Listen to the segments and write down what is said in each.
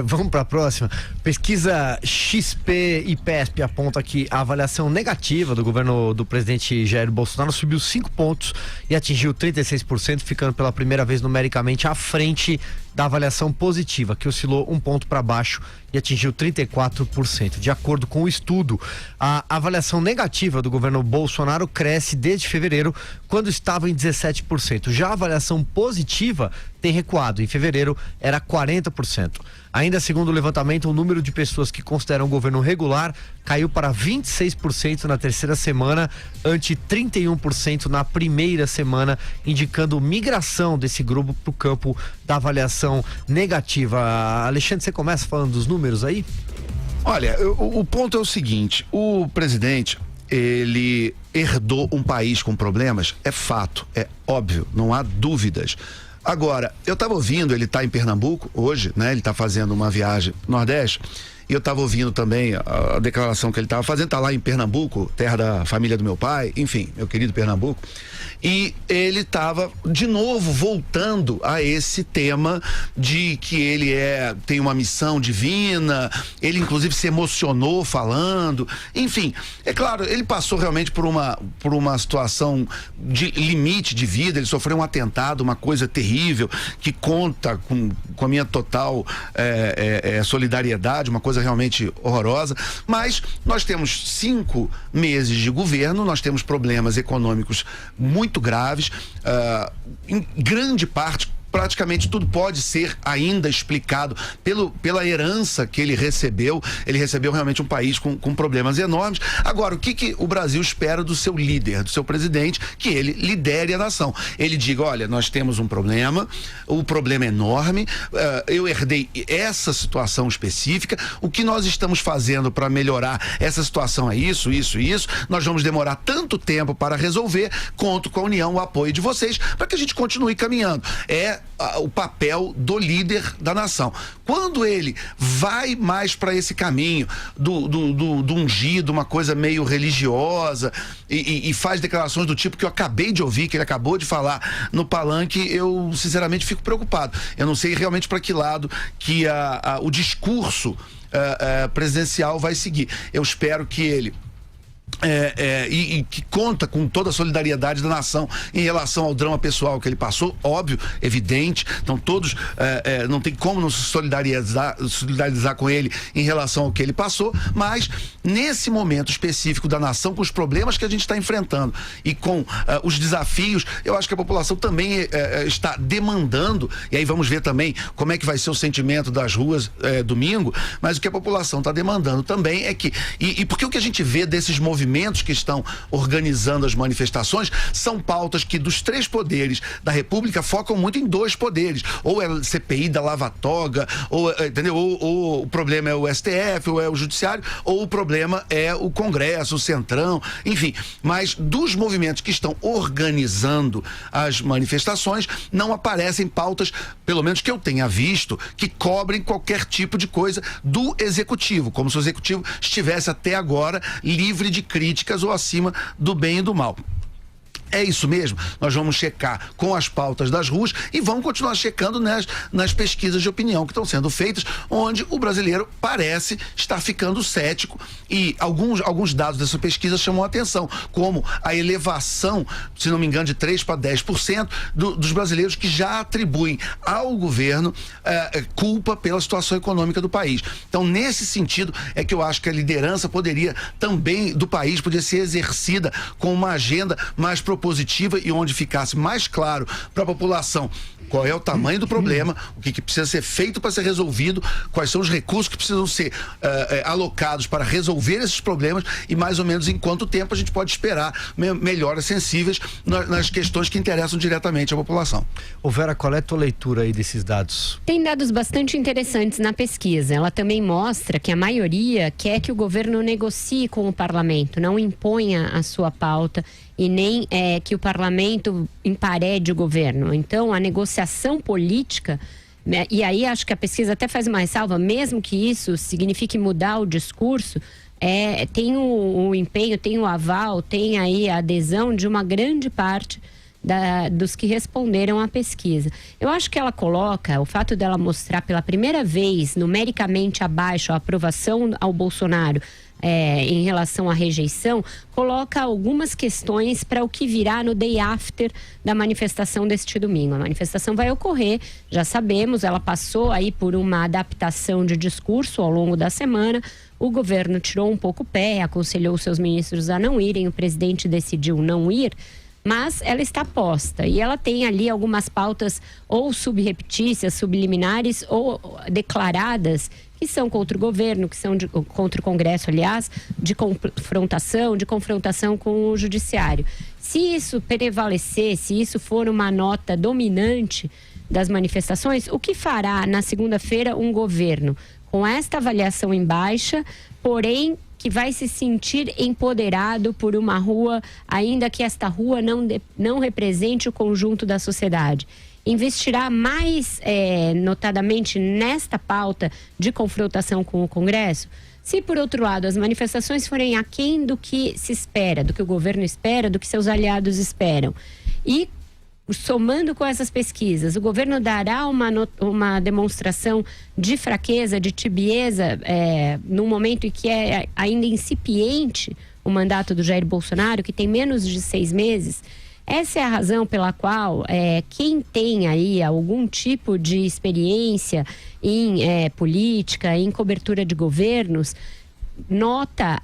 Vamos para a próxima. Pesquisa XP e PESP aponta que a avaliação negativa do governo do presidente Jair Bolsonaro subiu 5 pontos e atingiu 36%, ficando pela primeira vez numericamente à frente da avaliação positiva, que oscilou 1 ponto para baixo e atingiu 34%. De acordo com o estudo, a avaliação negativa do governo Bolsonaro cresce desde fevereiro, quando estava em 17%. Já a avaliação positiva tem recuado. Em fevereiro era 40%. Ainda segundo o levantamento, o número de pessoas que consideram o governo regular caiu para 26% na terceira semana, ante 31% na primeira semana, indicando migração desse grupo para o campo da avaliação negativa. Alexandre, você começa falando dos números aí? Olha, o ponto é o seguinte: o presidente, ele herdou um país com problemas, é fato, é óbvio, não há dúvidas. Agora, eu estava ouvindo, ele está em Pernambuco hoje, né? Ele está fazendo uma viagem no Nordeste, e eu estava ouvindo também a declaração que ele estava fazendo. Está lá em Pernambuco, terra da família do meu pai, enfim, meu querido Pernambuco. E ele estava de novo voltando a esse tema de que ele tem uma missão divina. Ele inclusive se emocionou falando, enfim, é claro, ele passou realmente por uma situação de limite de vida. Ele sofreu um atentado, uma coisa terrível, que conta com a minha total solidariedade, uma coisa realmente horrorosa. Mas nós temos 5 meses de governo, nós temos problemas econômicos muito graves, em grande parte, praticamente tudo pode ser ainda explicado pela herança que ele recebeu. Ele recebeu realmente um país com problemas enormes. Agora, o que o Brasil espera do seu líder, do seu presidente? Que ele lidere a nação. Ele diga: olha, nós temos um problema, o problema é enorme, eu herdei essa situação específica, o que nós estamos fazendo para melhorar essa situação é isso, nós vamos demorar tanto tempo para resolver, conto com a união, o apoio de vocês, para que a gente continue caminhando. O papel do líder da nação. Quando ele vai mais para esse caminho do ungido, uma coisa meio religiosa, e faz declarações do tipo que eu acabei de ouvir, que ele acabou de falar no palanque, eu sinceramente fico preocupado. Eu não sei realmente para que lado que o discurso presidencial vai seguir. Eu espero que ele e que conta com toda a solidariedade da nação em relação ao drama pessoal que ele passou, óbvio, evidente. Então todos, não tem como não se solidarizar com ele em relação ao que ele passou, mas nesse momento específico da nação, com os problemas que a gente está enfrentando e com os desafios, eu acho que a população também está demandando, e aí vamos ver também como é que vai ser o sentimento das ruas domingo, mas o que a população está demandando também é que, porque o que a gente vê desses movimentos que estão organizando as manifestações são pautas que dos 3 poderes da República focam muito em 2 poderes, ou é CPI da Lava Toga, entendeu? Ou o problema é o STF, ou é o Judiciário, ou o problema é o Congresso, o Centrão, enfim. Mas dos movimentos que estão organizando as manifestações, não aparecem pautas, pelo menos que eu tenha visto, que cobrem qualquer tipo de coisa do Executivo, como se o Executivo estivesse até agora livre de críticas ou acima do bem e do mal. É isso mesmo, nós vamos checar com as pautas das ruas e vamos continuar checando nas pesquisas de opinião que estão sendo feitas, onde o brasileiro parece estar ficando cético, e alguns dados dessa pesquisa chamam a atenção, como a elevação, se não me engano, de 3% para 10% dos brasileiros que já atribuem ao governo culpa pela situação econômica do país. Então, nesse sentido, é que eu acho que a liderança do país poderia ser exercida com uma agenda mais propositiva e onde ficasse mais claro para a população qual é o tamanho do problema, o que precisa ser feito para ser resolvido, quais são os recursos que precisam ser alocados para resolver esses problemas e mais ou menos em quanto tempo a gente pode esperar melhoras sensíveis nas questões que interessam diretamente à população. Ô Vera, qual é a tua leitura aí desses dados? Tem dados bastante interessantes na pesquisa. Ela também mostra que a maioria quer que o governo negocie com o parlamento, não imponha a sua pauta e nem que o parlamento emparede o governo. Então, a negociação política, e aí acho que a pesquisa até faz uma ressalva, mesmo que isso signifique mudar o discurso, tem o empenho, tem o aval, tem aí a adesão de uma grande parte dos que responderam à pesquisa. Eu acho que ela coloca, o fato dela mostrar pela primeira vez, numericamente abaixo, a aprovação ao Bolsonaro em relação à rejeição, coloca algumas questões para o que virá no day after da manifestação deste domingo. A manifestação vai ocorrer, já sabemos, ela passou aí por uma adaptação de discurso ao longo da semana. O governo tirou um pouco o pé, aconselhou seus ministros a não irem, o presidente decidiu não ir, mas ela está posta e ela tem ali algumas pautas ou subreptícias, subliminares ou declaradas que são contra o governo, que são contra o Congresso, aliás, de confrontação com o judiciário. Se isso prevalecer, se isso for uma nota dominante das manifestações, o que fará na segunda-feira um governo com esta avaliação em baixa, porém que vai se sentir empoderado por uma rua, ainda que esta rua não represente o conjunto da sociedade? Investirá mais, notadamente, nesta pauta de confrontação com o Congresso? Se, por outro lado, as manifestações forem aquém do que se espera, do que o governo espera, do que seus aliados esperam, e somando com essas pesquisas, o governo dará uma demonstração de fraqueza, de tibieza, num momento em que é ainda incipiente o mandato do Jair Bolsonaro, que tem menos de 6 meses. Essa é a razão pela qual quem tem aí algum tipo de experiência em política, em cobertura de governos, nota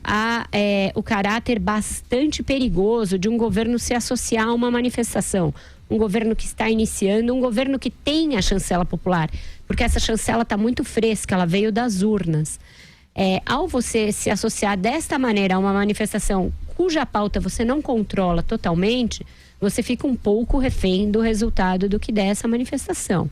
o caráter bastante perigoso de um governo se associar a uma manifestação. Um governo que está iniciando, um governo que tem a chancela popular, porque essa chancela está muito fresca, ela veio das urnas. Ao você se associar desta maneira a uma manifestação cuja pauta você não controla totalmente, você fica um pouco refém do resultado do que der essa manifestação.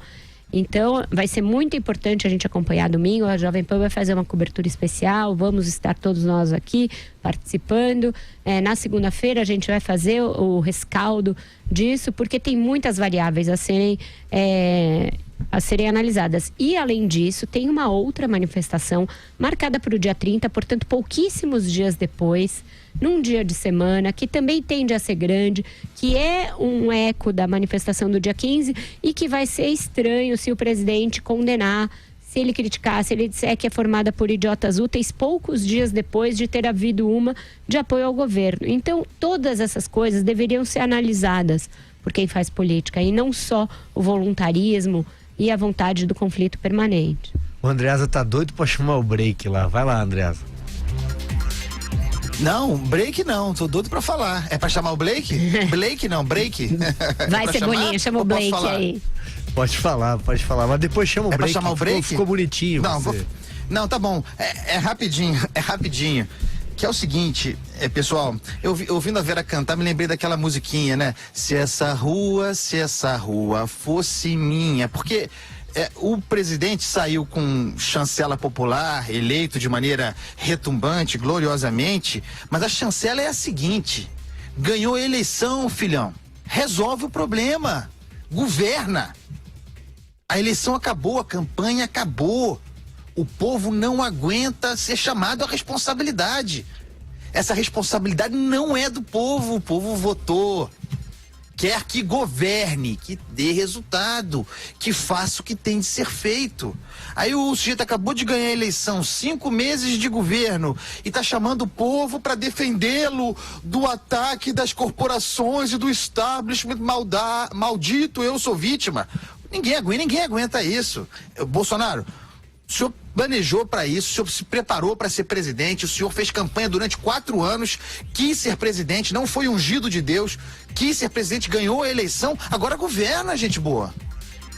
Então, vai ser muito importante a gente acompanhar domingo. A Jovem Pan vai fazer uma cobertura especial. Vamos estar todos nós aqui participando. Na segunda-feira, a gente vai fazer o rescaldo disso, porque tem muitas variáveis a serem analisadas. E, além disso, tem uma outra manifestação marcada para o dia 30, portanto, pouquíssimos dias depois, num dia de semana, que também tende a ser grande, que é um eco da manifestação do dia 15 e que vai ser estranho se o presidente condenar, se ele criticar, se ele disser que é formada por idiotas úteis, poucos dias depois de ter havido uma de apoio ao governo. Então, todas essas coisas deveriam ser analisadas por quem faz política e não só o voluntarismo e a vontade do conflito permanente. O Andreasa tá doido pra chamar o break lá. Vai lá, Andreasa. Não, break não, tô doido pra falar. É pra chamar o Blake? Blake não, break. Vai, Cebolinha, chama o Blake aí. Pode falar, mas depois chama o break. Pra chamar o break? Ficou bonitinho. Não, tá bom. É rapidinho. Que é o seguinte, pessoal, eu ouvindo a Vera cantar, me lembrei daquela musiquinha, né? Se essa rua fosse minha. Porque o presidente saiu com chancela popular, eleito de maneira retumbante, gloriosamente, mas a chancela é a seguinte: ganhou a eleição, filhão, resolve o problema, governa. A eleição acabou, a campanha acabou. O povo não aguenta ser chamado à responsabilidade. Essa responsabilidade não é do povo. O povo votou. Quer que governe, que dê resultado, que faça o que tem de ser feito. Aí o sujeito acabou de ganhar a eleição, 5 meses de governo, e tá chamando o povo para defendê-lo do ataque das corporações e do establishment maldito, eu sou vítima. Ninguém aguenta isso. Bolsonaro, o senhor planejou para isso, o senhor se preparou para ser presidente, o senhor fez campanha durante 4 anos, quis ser presidente, não foi ungido de Deus, quis ser presidente, ganhou a eleição, agora governa, gente boa.